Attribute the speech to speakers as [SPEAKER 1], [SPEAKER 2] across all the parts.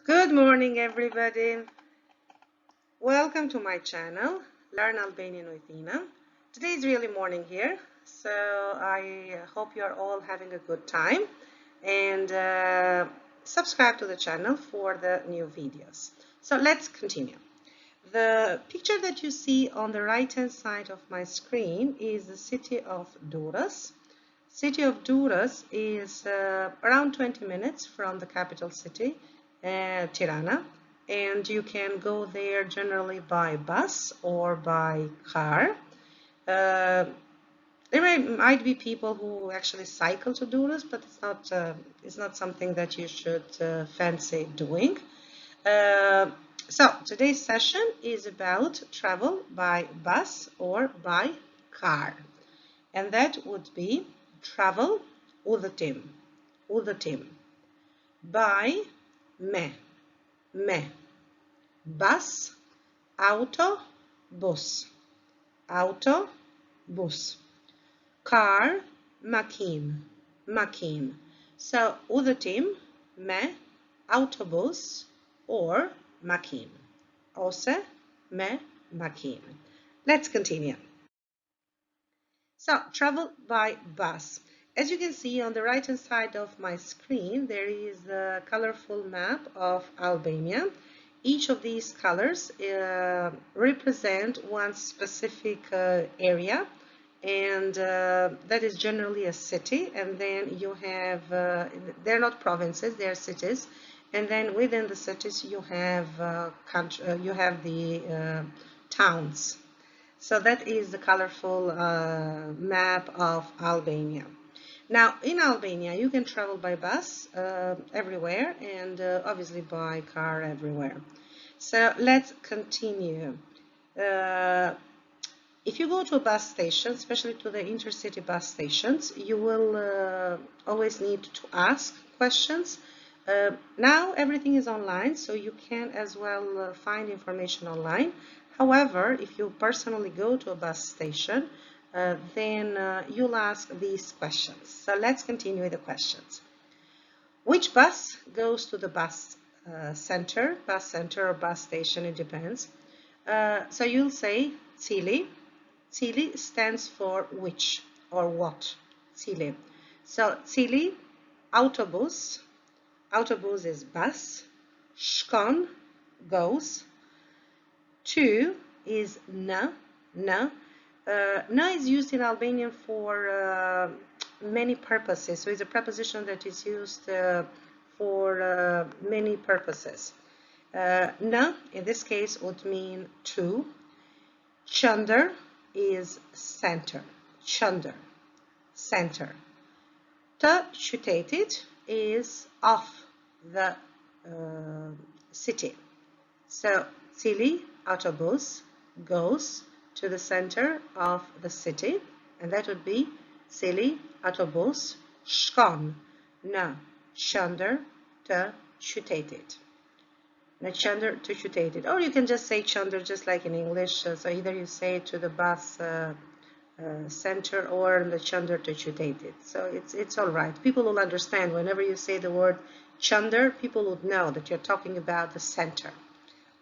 [SPEAKER 1] Good morning, everybody. Welcome to my channel, Learn Albanian with Inen. Today is really morning here, so I hope you are all having a good time and subscribe to the channel for the new videos. So let's continue. The picture that you see on the right-hand side of my screen is the city of Durrës. City of Durrës is around 20 minutes from the capital city, Tirana, and you can go there generally by bus or by car. There might be people who actually cycle to Durrës, but it's not something that you should fancy doing. So today's session is about travel by bus or by car, and that would be travel udhetim by me bus autobus car makine. So udhetim me autobus or makine, ose me makine. Let's continue. So travel by bus. As you can see on the right hand side of my screen, there is a colorful map of Albania. Each of these colors represent one specific area, and that is generally a city. And then you have, they're not provinces, they're cities. And then within the cities you have the towns. So that is the colorful map of Albania. Now, in Albania, you can travel by bus everywhere and obviously by car everywhere. So let's continue. If you go to a bus station, especially to the intercity bus stations, you will always need to ask questions. Now everything is online, so you can as well find information online. However, if you personally go to a bus station, then you'll ask these questions. So let's continue with the questions. Which bus goes to the bus center or bus station? It depends. So you'll say cili. Cili stands for which or what. Cili. So cili, autobus. Autobus is bus. Shkon, goes. To is na. Na is used in Albanian for many purposes. So it's a preposition that is used for many purposes. Na, in this case, would mean to. Qëndër is center. Qëndër, center. Të qytetit is of the city. So, cili, autobus, goes to the center of the city, and that would be cili autobus shkon në qendër të qytetit. Në qendër të qytetit. Or you can just say qendër just like in English. So either you say to the bus center or the qendër të qytetit. So it's all right. People will understand whenever you say the word qendër, people would know that you're talking about the center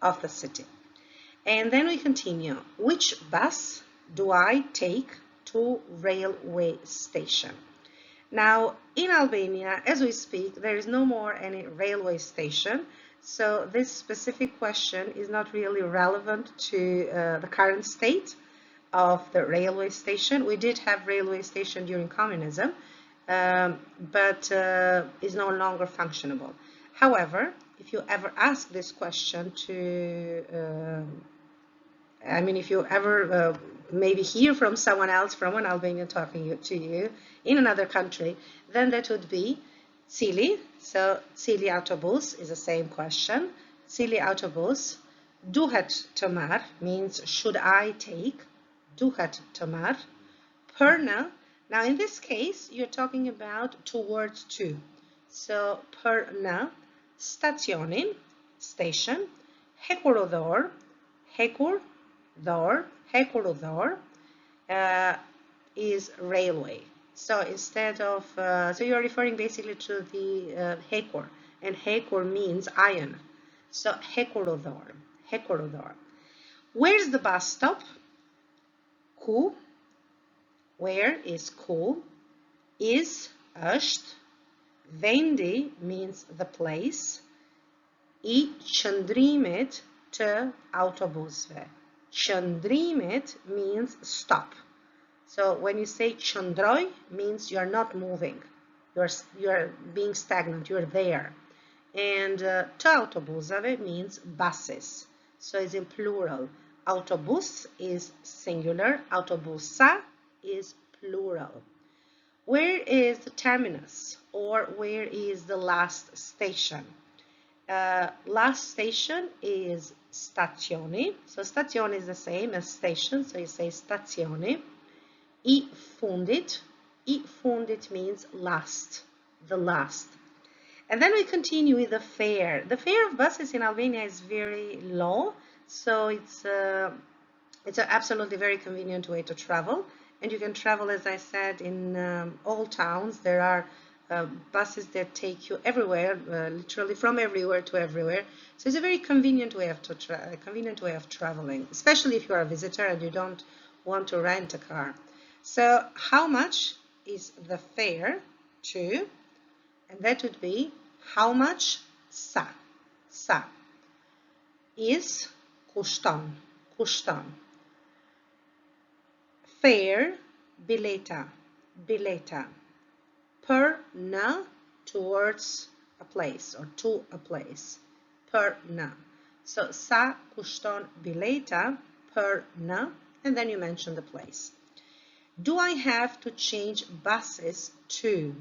[SPEAKER 1] of the city. And then we continue. Which bus do I take to railway station? Now, in Albania, as we speak, there is no more any railway station. So this specific question is not really relevant to the current state of the railway station. We did have railway station during communism, but is no longer functionable. However, if you ever ask this question to, if you ever maybe hear from someone else, from an Albanian talking to you in another country, then that would be cili. So cili autobus is the same question. Cili autobus. Duhet të marr means should I take. Duhet të marr. Për në. Now in this case, you're talking about towards to. So për në. Stacionin, station. Hekurudhor, hekurudhor is railway. So instead of, so you're referring basically to the hekur, and hekur means iron. So hekorodor, hekorodor. Where's the bus stop? Ku. Where is ku? Is eshte. Vendi means the place. I qëndrimit të autobusve. Qëndrimit means stop. So when you say qëndroj, means you're not moving. You're being stagnant. You're there. And të autobusave means buses. So it's in plural. Autobus is singular. Autobusa is plural. Where is the terminus, or where is the last station? Last station is stazione. So stazione is the same as station, so you say stazione. I fundit means last, the last. And then we continue with the fare. The fare of buses in Albania is very low, so it's an absolutely very convenient way to travel. And you can travel, as I said, in all towns. There are buses that take you everywhere, literally from everywhere to everywhere. So it's a very convenient way of traveling, especially if you are a visitor and you don't want to rent a car. So how much is the fare to? And that would be how much sa. Sa is kushton, kushton. Fare, bileta, bileta. Per na, towards a place or to a place. Per na. So sa kushton bileta per na, and then you mention the place. Do I have to change buses to?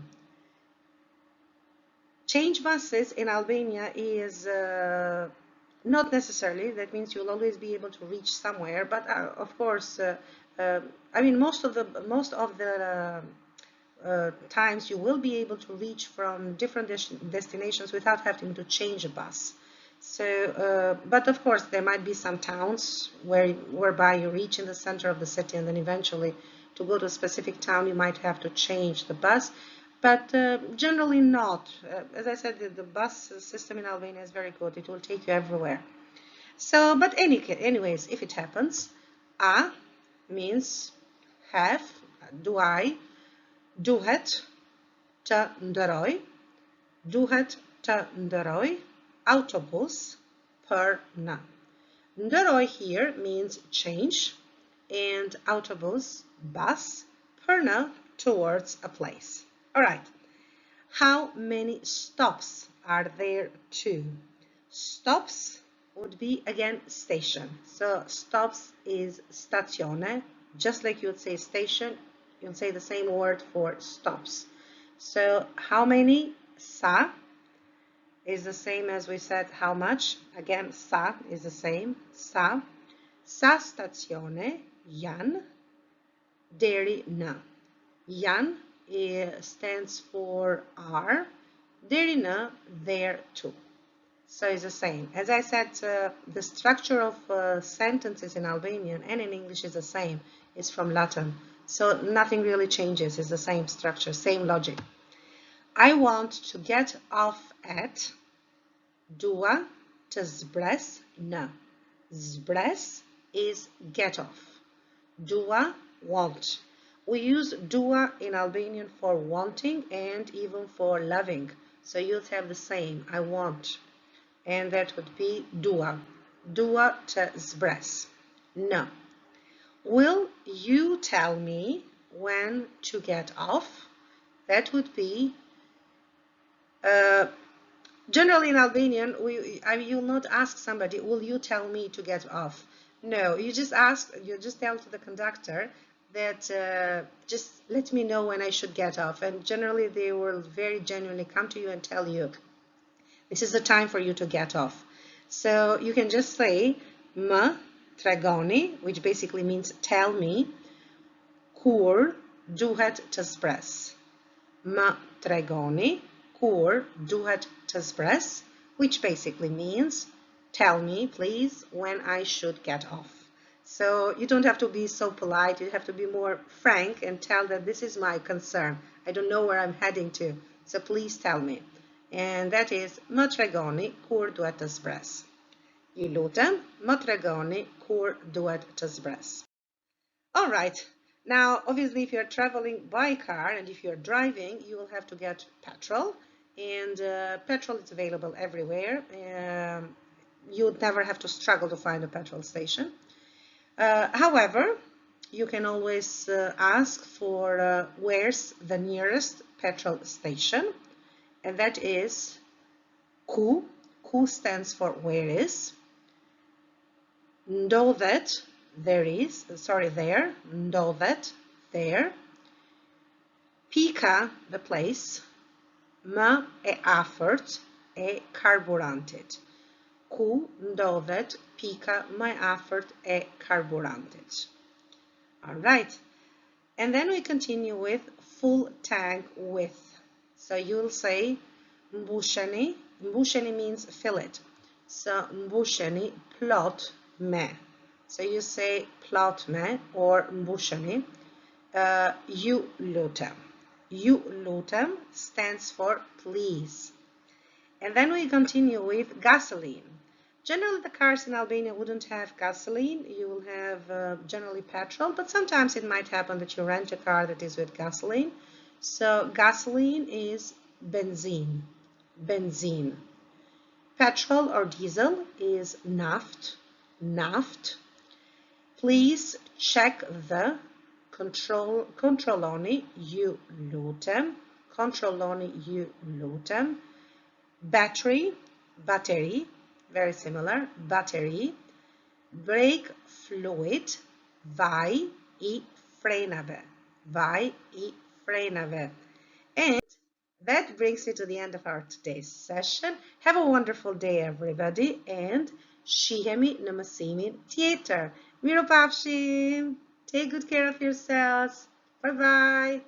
[SPEAKER 1] Change buses in Albania is not necessarily. That means you'll always be able to reach somewhere. But of course, I mean, most of the times you will be able to reach from different destinations without having to change a bus. So, but of course, there might be some towns whereby you reach in the center of the city, and then eventually, to go to a specific town, you might have to change the bus. But generally not. As I said, the bus system in Albania is very good. It will take you everywhere. So, but anyways, if it happens, a means have, do I, duhet të ndëroj, duhet të ndëroj autobus për në. Ndëroj here means change, and autobus, bus, për në, towards a place. All right. How many stops are there too? Stops would be, again, station. So stops is stazione. Just like you would say station, you'll say the same word for stops. So how many? Sa is the same as we said how much. Again, sa is the same. Sa. Sa stazione janë deri në. Janë stands for are. Deri në, there too. So it's the same. As I said, the structure of sentences in Albanian and in English is the same. It's from Latin. So nothing really changes. It's the same structure, same logic. I want to get off at. Dua të zbres në. Zbres is get off. Dua, want. We use dua in Albanian for wanting and even for loving. So you'd have the same, I want. And that would be dua. Dua të zbres në. Will you tell me when to get off? That would be, generally in Albanian, you'll not ask somebody, will you tell me to get off? No, you just tell to the conductor that just let me know when I should get off. And generally they will very genuinely come to you and tell you, this is the time for you to get off. So you can just say, më tregoni, which basically means tell me, kur duhet të zbres. Më tregoni, kur duhet të zbres, which basically means tell me, please, when I should get off. So you don't have to be so polite. You have to be more frank and tell that this is my concern. I don't know where I'm heading to, so please tell me. and that is më tregoni kur duhet të zbres. Ju lutem, më tregoni kur duhet të zbres. All right. Now, obviously, if you're traveling by car and if you're driving, you will have to get petrol, and petrol is available everywhere. You never have to struggle to find a petrol station. However, you can always ask for where's the nearest petrol station, and that is ku. Ku stands for where is. Ndodhet, there is, there, ndodhet, there. Pika, the place. Më e afërt e karburantit. Ku ndodhet pika më e afërt e karburantit. All right. And then we continue with full tank with. So you'll say mbusheni. Mbusheni means fill it. So mbusheni plot me. So you say plot me or mbusheni. Ju lutem. Ju lutem stands for please. And then we continue with gasoline. Generally, the cars in Albania wouldn't have gasoline. You will have generally petrol, but sometimes it might happen that you rent a car that is with gasoline. So gasoline is benzine. Benzine. Petrol or diesel is naft. Naft. Please check the controloni ju lutem. Controloni ju lutem. Battery. Battery. Very similar. Battery. Brake fluid. Vaj I frenave. Vaj I frenave. And that brings me to the end of our today's session. Have a wonderful day, everybody, and shihemi në mësimin tjetër. Miropafshim. Take good care of yourselves. Bye-bye.